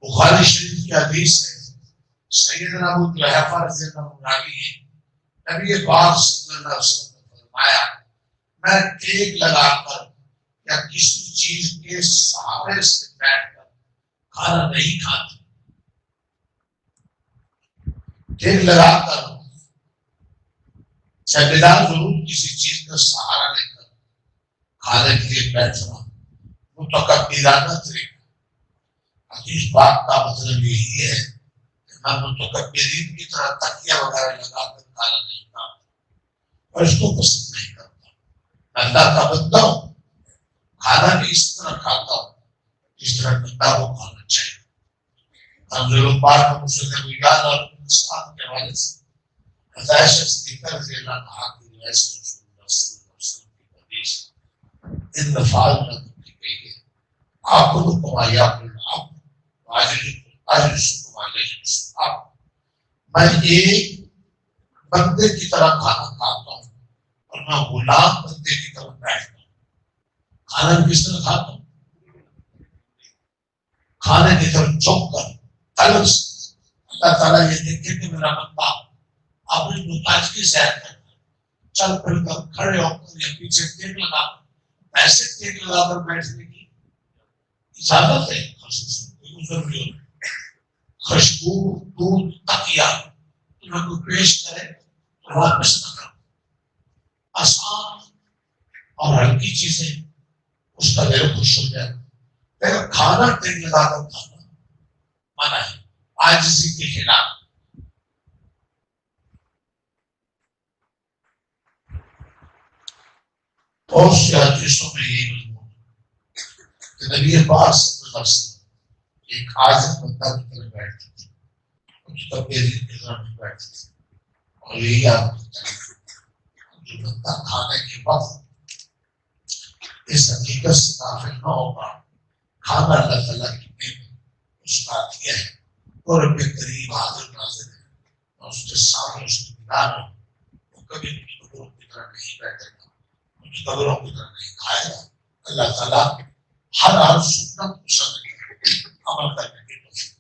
بخاری شریف کی حدیث ہے، سیدنا ابو طلحہ رضی اللہ عنہ راوی ہیں، نبی پاک صلی اللہ علیہ وسلم نے فرمایا میں ٹیک لگا کر یا کسی چیز کے سہارے سے بیٹھ کر کھانا نہیں کھاتا، ٹیک لگا کر چبیدار ضرور کسی چیز کا سہارا لے کر کھانے کے لیے بیٹھنا متکبرانہ طریقہ۔ حدیث پاک کا مطلب یہی ہے کہ میں متکبرین کی طرح تکیہ وغیرہ لگا کر کھانا نہیں کھاتا اور اس کو پسند نہیں کرتا۔ اللہ کا بندہ ہوں، کھانا بھی اس طرح کھاتا ہوں جس طرح بندہ کو کھانا چاہیے۔ حضور پاک مسلم ویان اور انسان کے حوالے سے عائشہ صدیقہ رضی اللہ عنہا کی روایت سے رسول اللہ صلی اللہ علیہ وسلم کی حدیث ان الفاظ میں کی گئی ہے، آکلکم ایاکل العبد واجلسکم علیہ السلام، میں ایک بندے کی طرح کھانا کھاتا ہوں اور میں غلام بندے کی طرح بیٹھتا ہوں۔ کھانا کس طرح کھاتا ہوں؟ کھانے کی طرف جھک کر طلب سے۔ اللہ تعالیٰ یہ دیکھے کہ میرا بندہ اپنی محتاجگی ظاہر کرتا ہے، چل پھر کر کھڑے ہو کر یا پیچھے ٹیک لگا کر، ایسے ٹیک لگا کر بیٹھنے کی اجازت ہے، خصوصاً کوئی عذر بھی ہو، خوشبو دودھ تکیہ تمہیں کوئی پیش کرے تو واپس نہ کرو۔ آسان اور ہلکی چیزیں اس کا دل خوش ہو جائے، لیکن کھانا ٹیک لگا کر کھانا منع ہے، عاجزی کے خلاف۔ بہت سی حدیثوں میں یہ مضمون ہے کہ نبی پاک صلی اللہ علیہ وسلم ایک عاجز بندہ کی طرح بیٹھتے تھے، کچھ تبدیلی کی طرح نہیں بیٹھتے تھے، اور یہی آپ کو جو بندہ کھانے کے وقت اس حقیقت سے غافل نہ ہوگا کھانا اللہ تعالیٰ کی نعمت اس کا عطیہ ہے، اور رب کریم حاضر ناظر ہے، اور اس کے سامنے اس کی نگاہ میں وہ کبھی مجبوروں کی طرح نہیں بیٹھے گا، مجبوروں کی طرح نہیں کھائے گا۔ اللہ تعالیٰ ہر سنت پسند عمل کرنے کی توفیق